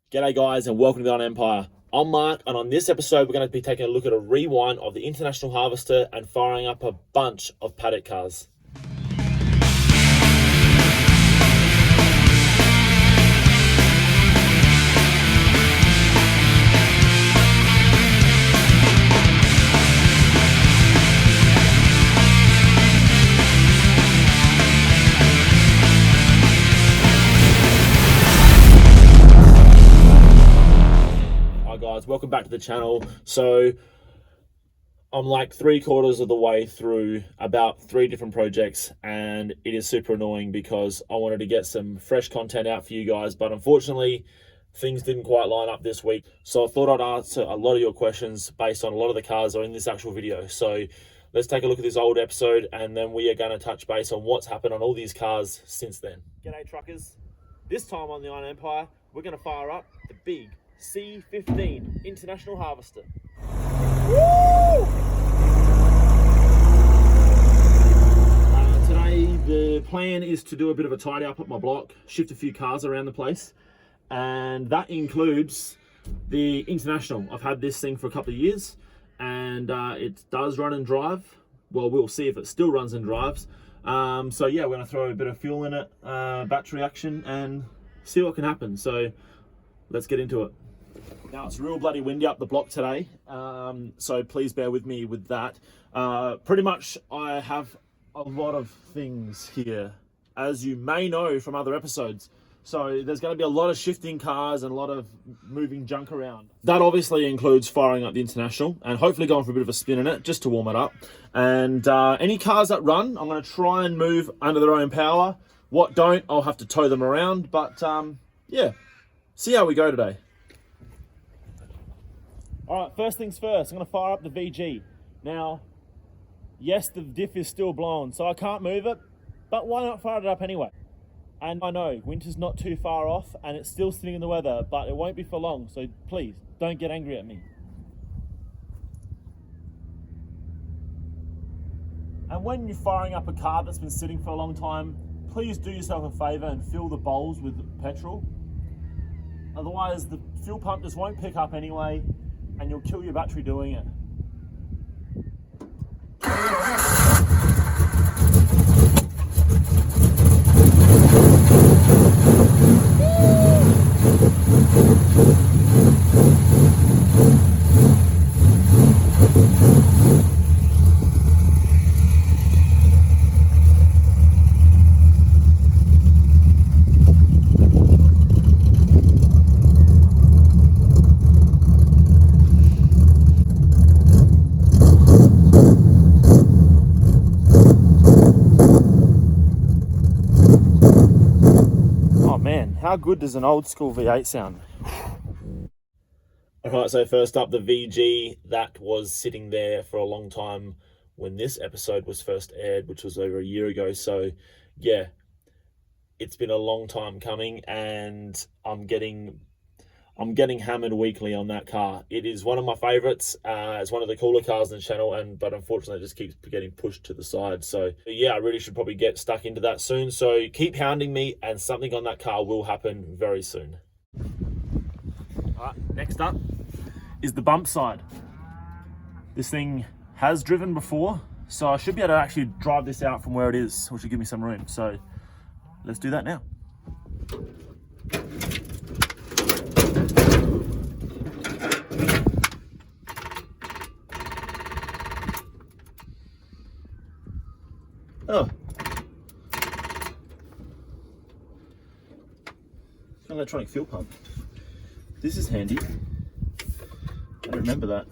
G'day guys and welcome to the Valiant Empire. I'm Mark and on this episode we're going to be taking a look at a rewind of the International Harvester and firing up a bunch of Paddock cars. Guys, welcome back to the channel. So I'm like 3/4 of the way through about 3 different projects and it is super annoying because I wanted to get some fresh content out for you guys, but unfortunately things didn't quite line up this week. So I thought I'd answer a lot of your questions based on a lot of the cars that are in this actual video. So let's take a look at this old episode and then we are going to touch base on what's happened on all these cars since then. G'day truckers. This time on the Iron Empire we're going to fire up the big C15 International Harvester. Today the plan is to do a bit of a tidy up at my block, shift a few cars around the place, and that includes the International. I've had this thing for a couple of years and it does run and drive. Well, we'll see if it still runs and drives. So yeah, we're going to throw a bit of fuel in it, battery action, and see what can happen. So let's get into it. Now it's real bloody windy up the block today, so please bear with me with that. Pretty much I have a lot of things here, as you may know from other episodes. So there's going to be a lot of shifting cars and a lot of moving junk around. That obviously includes firing up the International and hopefully going for a bit of a spin in it just to warm it up. And any cars that run, I'm going to try and move under their own power. What don't, I'll have to tow them around. But yeah, see how we go today. All right, first things first, I'm going to fire up the VG. Now, yes, the diff is still blown, so I can't move it, but why not fire it up anyway? And I know winter's not too far off and it's still sitting in the weather, but it won't be for long, so please don't get angry at me. And when you're firing up a car that's been sitting for a long time, please do yourself a favor and fill the bowls with petrol. Otherwise, the fuel pump just won't pick up anyway, and you'll kill your battery doing it. How good does an old school V8 sound? Alright, so first up the VG that was sitting there for a long time when this episode was first aired, which was over a year ago. So yeah, it's been a long time coming and I'm getting hammered weekly on that car. It is one of my favorites. It's one of the cooler cars in the channel, but unfortunately it just keeps getting pushed to the side. So yeah, I really should probably get stuck into that soon. So keep hounding me and something on that car will happen very soon. All right, next up is the bump side. This thing has driven before, so I should be able to actually drive this out from where it is, which will give me some room. So let's do that now. Oh, an electronic fuel pump. This is handy. I remember that.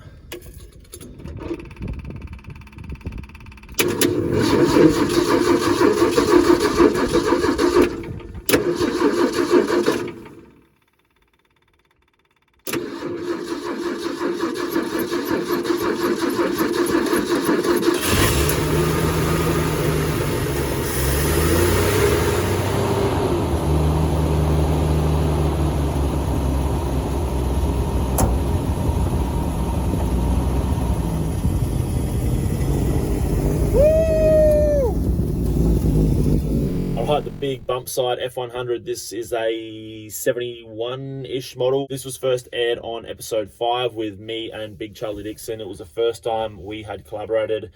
big bump side F100. This is a 71-ish model. This was first aired on episode 5 with me and Big Charlie Dixon. It was the first time we had collaborated,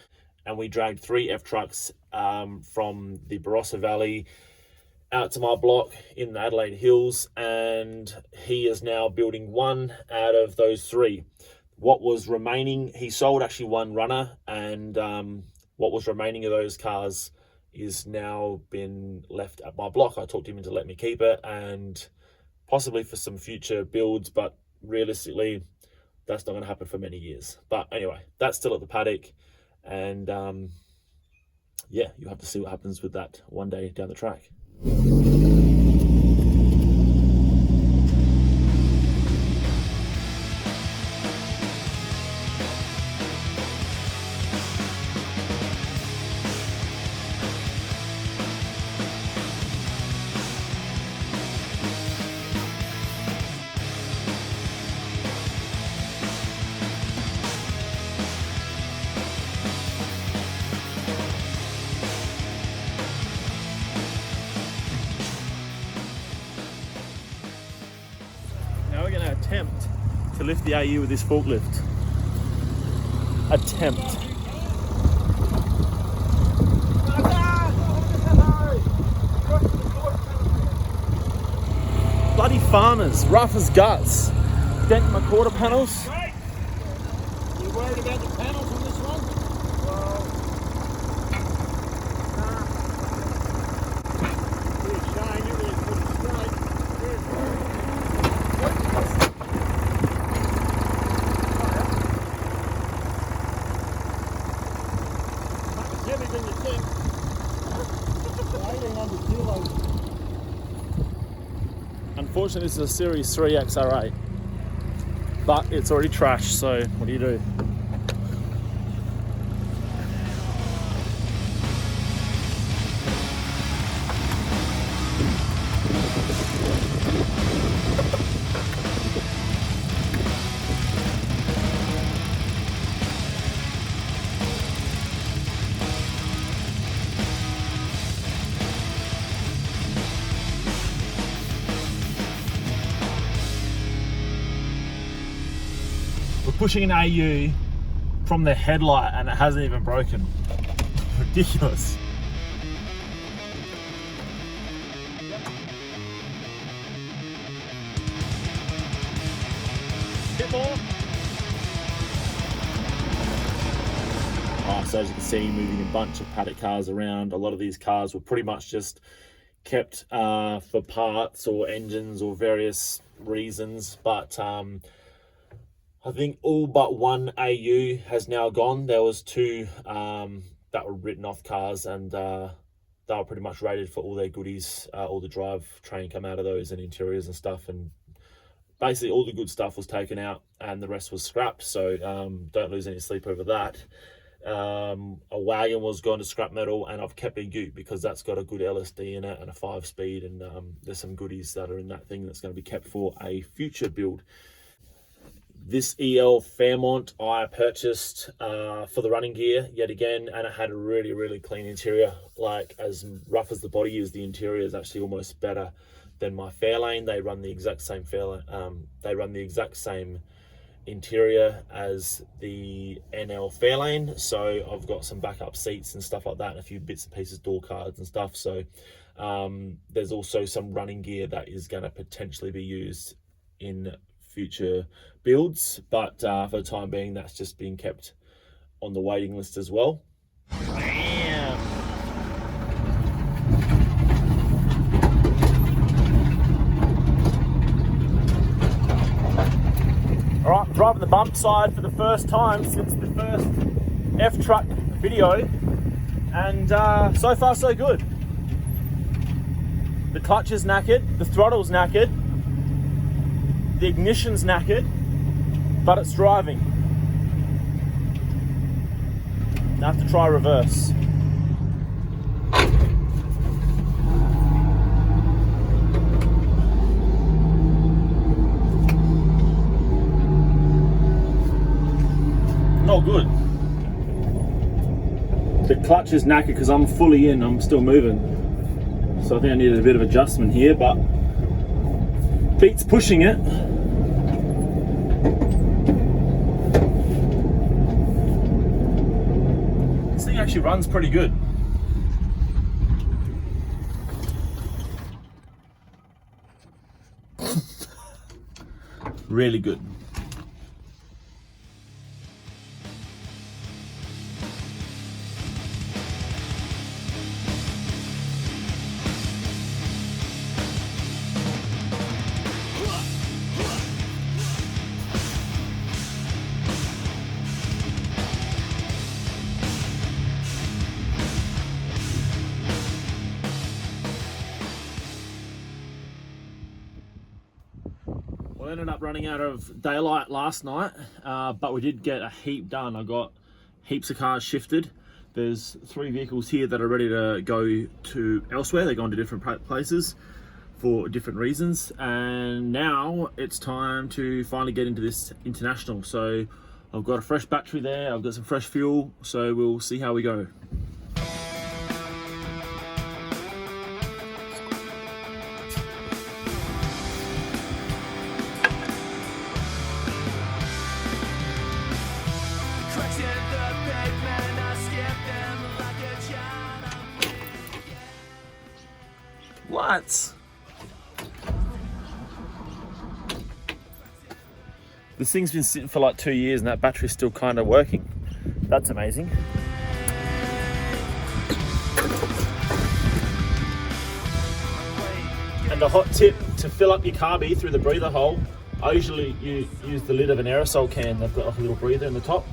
and we dragged 3 F trucks from the Barossa Valley out to my block in the Adelaide Hills, and he is now building one out of those 3. What was remaining, he sold actually one runner, and what was remaining of those cars is now been left at my block. I talked him into letting me keep it, and possibly for some future builds, but realistically that's not going to happen for many years. But anyway, that's still at the paddock, and yeah, you have to see what happens with that one day down the track. We're going to attempt to lift the AU with this forklift. Attempt. Bloody farmers, rough as guts. Dent my quarter panels. You worried about the panels on this one? Well, shine, everything's pretty straight. Everything you think. 1800 kilos. Unfortunately, this is a Series 3 XR8, but it's already trashed, so what do you do? We're pushing an AU from the headlight and it hasn't even broken. Ridiculous. Bit more. Oh, so as you can see, moving a bunch of Paddock cars around. A lot of these cars were pretty much just kept for parts or engines or various reasons, but I think all but one AU has now gone. There was 2 that were written off cars, and they were pretty much rated for all their goodies. All the drive train come out of those and interiors and stuff, and basically all the good stuff was taken out and the rest was scrapped. So don't lose any sleep over that. A wagon was gone to scrap metal, and I've kept a ute because that's got a good LSD in it and a 5-speed, and there's some goodies that are in that thing that's going to be kept for a future build. This EL Fairmont I purchased for the running gear yet again, and it had a really, really clean interior. Like, as rough as the body is, the interior is actually almost better than my Fairlane. They run the exact same they run the exact same interior as the NL Fairlane. So I've got some backup seats and stuff like that, and a few bits and pieces, door cards and stuff. So there's also some running gear that is going to potentially be used in future builds, but for the time being, that's just being kept on the waiting list as well. Bam! All right, I'm driving the bump side for the first time since the first F truck video, and so far so good. The clutch is knackered, the throttle's knackered, the ignition's knackered, but it's driving. Now I have to try reverse. Not good. The clutch is knackered because I'm fully in, I'm still moving. so I think I needed a bit of adjustment here, but beats pushing it. This thing actually runs pretty good. Really good. Well, I ended up running out of daylight last night, but we did get a heap done. I got heaps of cars shifted. There's 3 vehicles here that are ready to go to elsewhere. They're going to different places for different reasons. And now it's time to finally get into this international. So I've got a fresh battery there. I've got some fresh fuel. So we'll see how we go. What? This thing's been sitting for like 2 years and that battery's still kind of working. That's amazing. And a hot tip to fill up your carby through the breather hole, I usually use the lid of an aerosol can. They've got like a little breather in the top.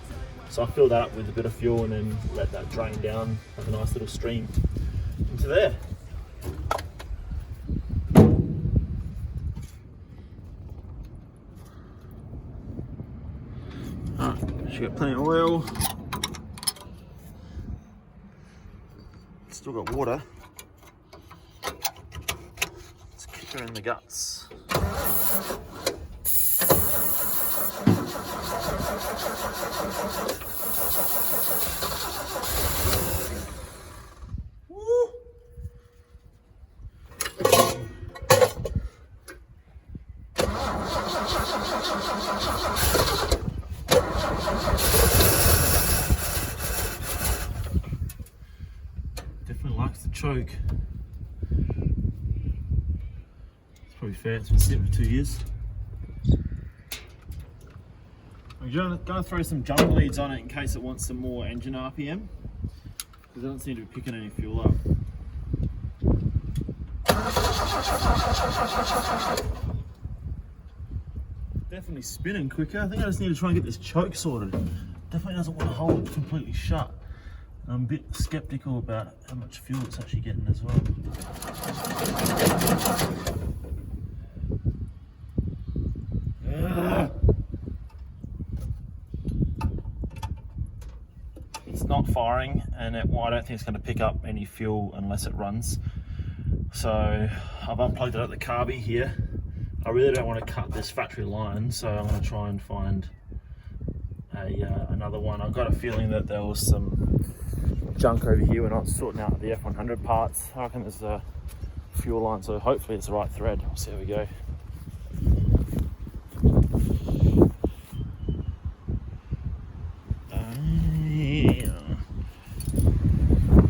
So I fill that up with a bit of fuel and then let that drain down like a nice little stream into there. She got plenty of oil. Still got water. Let's kick her in the guts. Woo. Definitely likes the choke. It's probably fair, it's been sitting for 2 years. I'm going to throw some jump leads on it in case it wants some more engine RPM, because it doesn't seem to be picking any fuel up. Definitely spinning quicker. I think I just need to try and get this choke sorted. Definitely doesn't want to hold it completely shut. I'm a bit skeptical about how much fuel it's actually getting as well. It's not firing, and I don't think it's going to pick up any fuel unless it runs. So I've unplugged it at the carby here. I really don't want to cut this factory line, so I'm going to try and find another one. I've got a feeling that there was some junk over here when I was sorting out the F100 parts. I reckon there's a fuel line, so hopefully it's the right thread. We'll see how we go.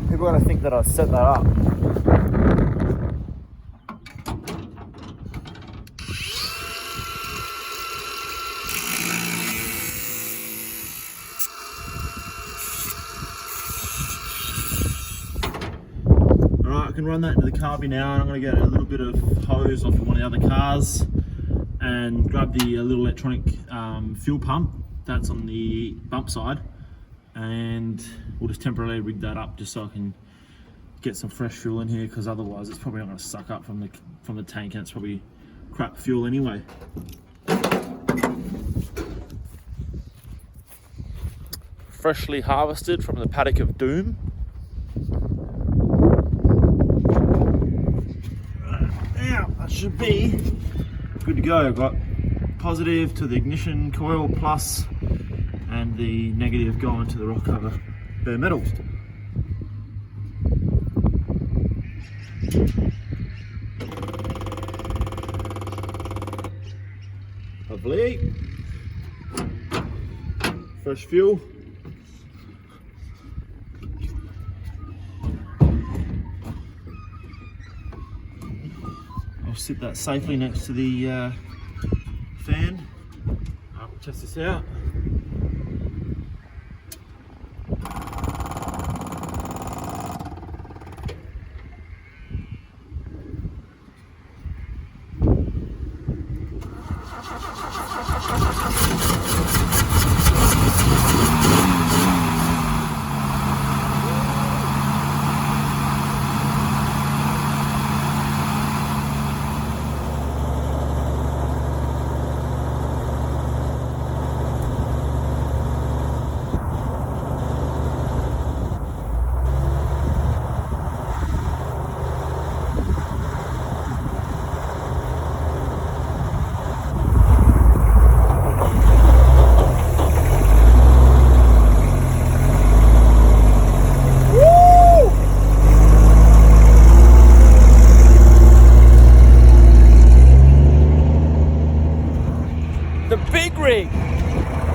People are going to think that I set that up. I can run that into the carby now, and I'm going to get a little bit of hose off of one of the other cars and grab the little electronic fuel pump that's on the bump side, and we'll just temporarily rig that up just so I can get some fresh fuel in here, because otherwise it's probably not going to suck up from the tank, and it's probably crap fuel anyway. Freshly harvested from the Paddock of Doom. That should be good to go. I've got positive to the ignition coil plus, and the negative going to the rock cover bare metal. Lovely. Fresh fuel. I'll sit that safely next to the fan. I'll test this out.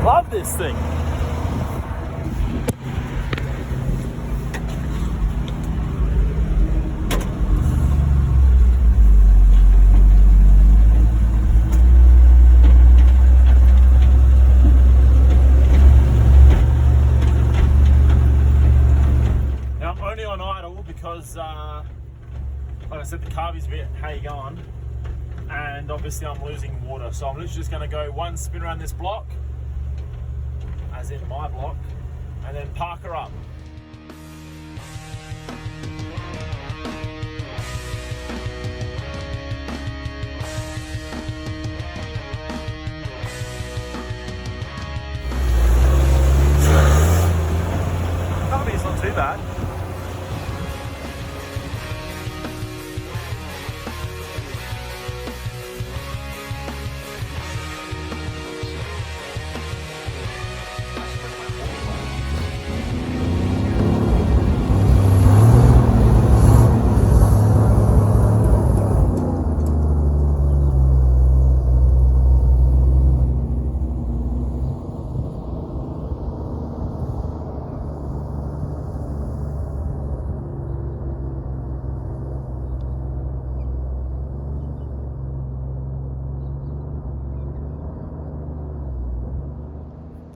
Love this thing. Now I'm only on idle because, like I said, the carby's a bit how you going, and obviously I'm losing water, so I'm literally just going to go one spin around this block, as in my block, and then park her up. Carby's not too bad.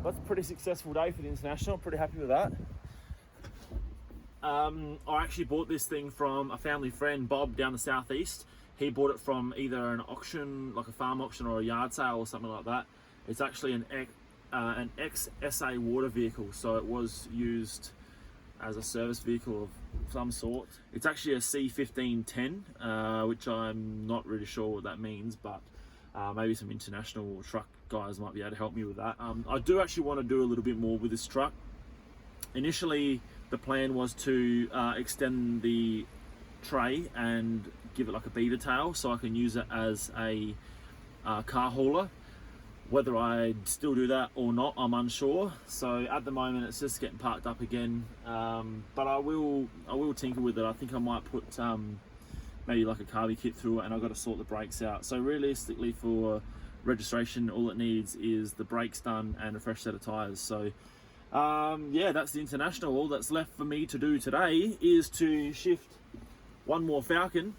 That's a pretty successful day for the International. Pretty happy with that. I actually bought this thing from a family friend, Bob, down the southeast. He bought it from either an auction, like a farm auction, or a yard sale or something like that. It's actually an ex-SA water vehicle, so it was used as a service vehicle of some sort. It's actually a C1510, which I'm not really sure what that means, but maybe some international truck guys might be able to help me with that. I do actually want to do a little bit more with this truck. Initially, the plan was to extend the tray and give it like a beaver tail so I can use it as a car hauler. Whether I'd still do that or not, I'm unsure. So at the moment, it's just getting parked up again. But I will tinker with it. I think I might put maybe like a carby kit through it, and I've got to sort the brakes out. So realistically, for registration, all it needs is the brakes done and a fresh set of tires. So yeah, that's the International. All that's left for me to do today is to shift one more Falcon.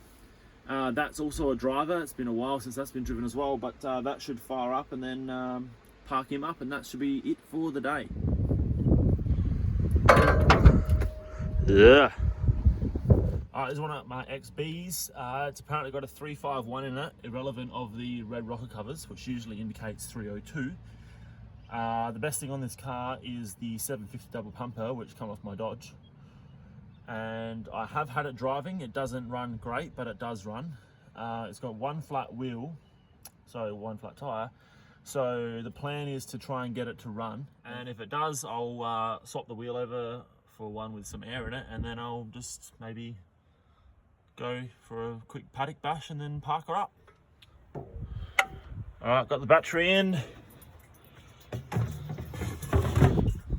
That's also a driver. It's been a while since that's been driven as well, but that should fire up, and then park him up, and that should be it for the day. Yeah. This is one of my XBs. It's apparently got a 351 in it, irrelevant of the red rocker covers, which usually indicates 302. The best thing on this car is the 750 double pumper, which come off my Dodge. And I have had it driving. It doesn't run great, but it does run. It's got one flat wheel, so one flat tire. So the plan is to try and get it to run. And if it does, I'll swap the wheel over for one with some air in it, and then I'll just maybe go for a quick paddock bash and then park her up. All right, got the battery in.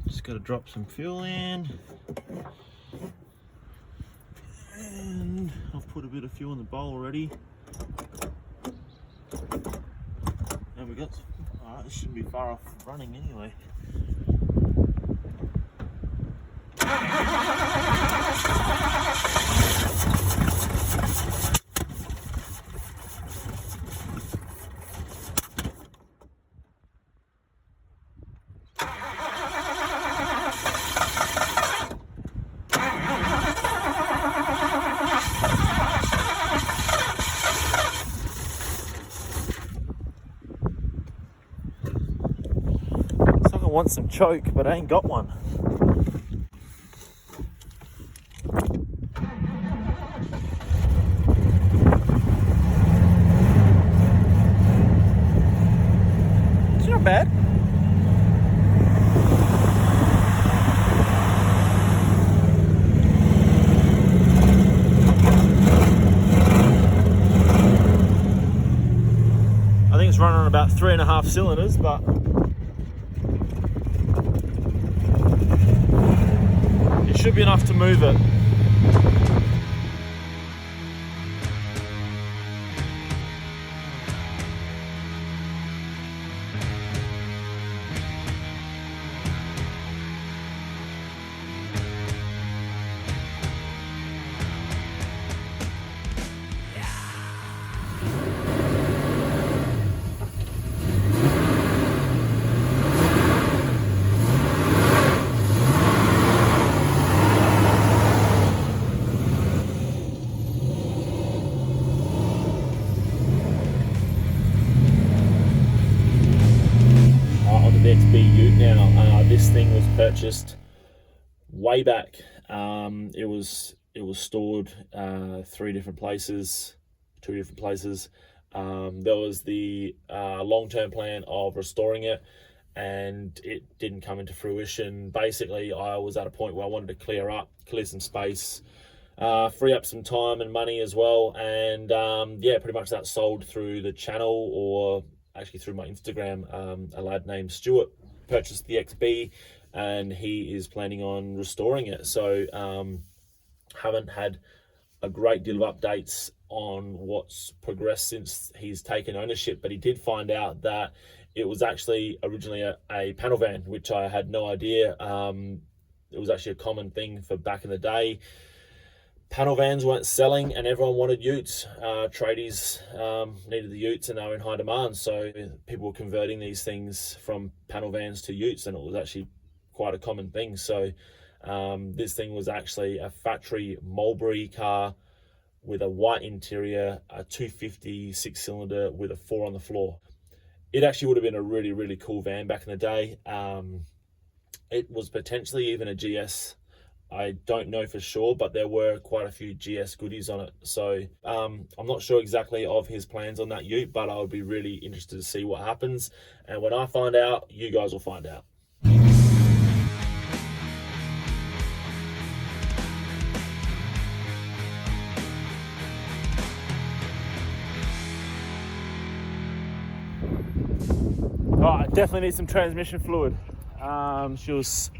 Just got to drop some fuel in. And I'll put put a bit of fuel in the bowl already. And we got, alright, this shouldn't be far off running anyway. I want some choke, but I ain't got one. It's not bad. I think it's running on about 3.5 cylinders, but should be enough to move it. XB Ute now. This thing was purchased way back. It was stored 2 different places. There was the long-term plan of restoring it, and it didn't come into fruition. Basically, I was at a point where I wanted to clear some space, free up some time and money as well, and yeah, pretty much that sold through the channel, or actually through my Instagram. A lad named Stuart purchased the XB, and he is planning on restoring it. So haven't had a great deal of updates on what's progressed since he's taken ownership, but he did find out that it was actually originally a panel van, which I had no idea. It was actually a common thing for back in the day. Panel vans weren't selling and everyone wanted utes. Tradies needed the utes and they were in high demand, so people were converting these things from panel vans to utes, and it was actually quite a common thing. So this thing was actually a factory Mulberry car with a white interior, a 250 6-cylinder with a 4 on the floor. It actually would have been a really, really cool van back in the day. It was potentially even a GS. I don't know for sure, but there were quite a few GS goodies on it. So I'm not sure exactly of his plans on that ute, but I would be really interested to see what happens. And when I find out, you guys will find out. I definitely need some transmission fluid. She was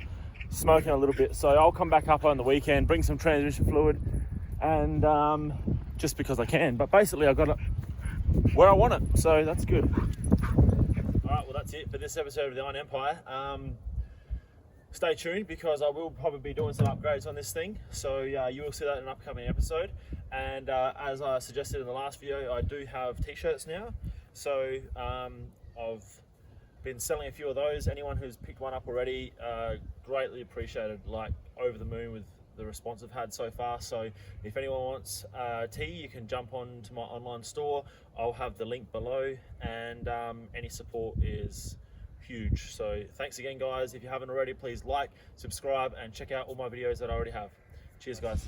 smoking a little bit, so I'll come back up on the weekend, bring some transmission fluid, and just because I can. But basically I got it where I want it, so that's good. Alright, well that's it for this episode of the Iron Empire. Stay tuned, because I will probably be doing some upgrades on this thing, so you will see that in an upcoming episode. And as I suggested in the last video, I do have t-shirts now, so I've been selling a few of those. Anyone who's picked one up already, greatly appreciated. Like, over the moon with the response I've had so far. So if anyone wants tea, you can jump on to my online store. I'll have the link below, and any support is huge. So thanks again, guys. If you haven't already, please like, subscribe, and check out all my videos that I already have. Cheers, guys.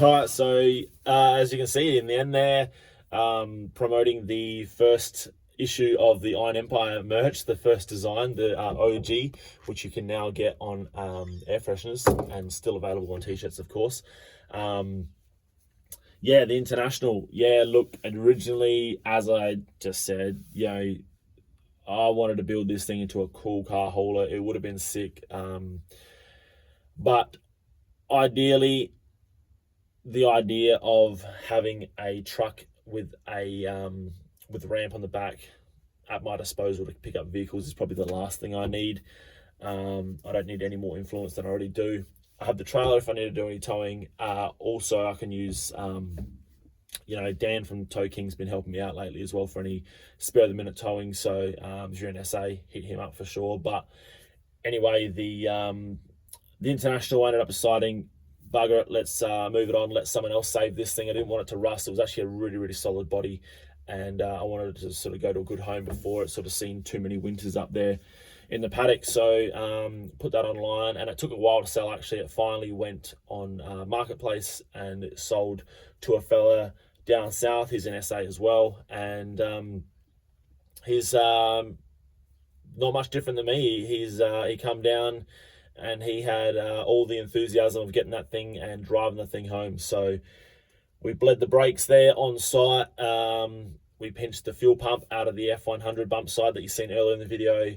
Alright, so as you can see in the end there, promoting the first issue of the Iron Empire merch, the first design, the OG, which you can now get on air fresheners and still available on t-shirts, of course. Yeah, the International. Yeah, look, originally, as I just said, you know, I wanted to build this thing into a cool car hauler. It would have been sick. But ideally, the idea of having a truck with a with ramp on the back at my disposal to pick up vehicles is probably the last thing I need. I don't need any more influence than I already do. I have the trailer if I need to do any towing. Also, I can use, Dan from Tow King's been helping me out lately as well for any spare of the minute towing. So if you're in SA, hit him up for sure. But anyway, the International ended up deciding, bugger it, let's move it on, let someone else save this thing. I didn't want it to rust. It was actually a really, really solid body, and I wanted to sort of go to a good home before it sort of seen too many winters up there in the paddock. So put that online, and it took a while to sell. Actually, it finally went on Marketplace, and it sold to a fella down south. He's in SA as well, and he's not much different than me. He come down and he had all the enthusiasm of getting that thing and driving the thing home. So we bled the brakes there on site. We pinched the fuel pump out of the F100 bump side that you seen earlier in the video.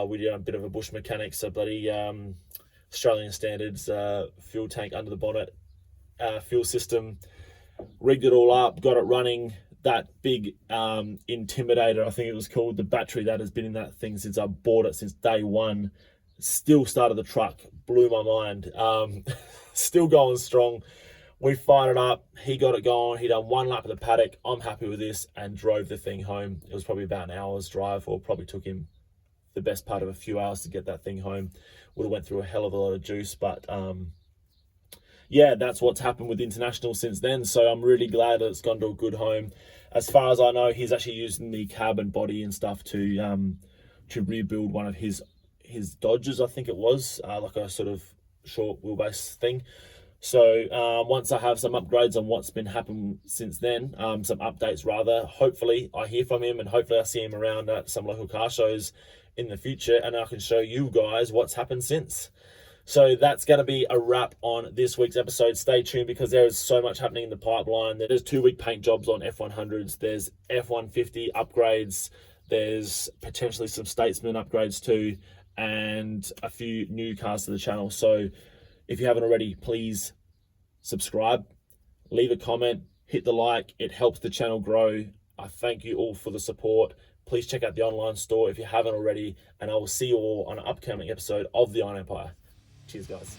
We did a bit of a bush mechanics, so bloody Australian standards fuel tank under the bonnet, fuel system, rigged it all up, got it running. That big Intimidator, I think it was called, the battery that has been in that thing since I bought it, since day one, still started the truck, blew my mind. Still going strong. We fired it up, he got it going, he done one lap of the paddock. I'm happy with this, and drove the thing home. It was probably about an hour's drive, or probably took him the best part of a few hours to get that thing home. Would have went through a hell of a lot of juice, but yeah, that's what's happened with International since then. So I'm really glad that it's gone to a good home. As far as I know, he's actually using the carbon body and stuff to rebuild one of his Dodges, I think it was, like a sort of short wheelbase thing. So once I have some upgrades on what's been happening since then, some updates rather, hopefully I hear from him, and hopefully I see him around at some local car shows in the future, and I can show you guys what's happened since. So that's going to be a wrap on this week's episode. Stay tuned, because there is so much happening in the pipeline. There's 2-week paint jobs on F100s. There's F150 upgrades. There's potentially some Statesman upgrades too, and a few new cars to the channel. So if you haven't already, please subscribe, leave a comment, hit the like. It helps the channel grow. I thank you all for the support. Please check out the online store if you haven't already, and I will see you all on an upcoming episode of The Iron Empire. Cheers, guys.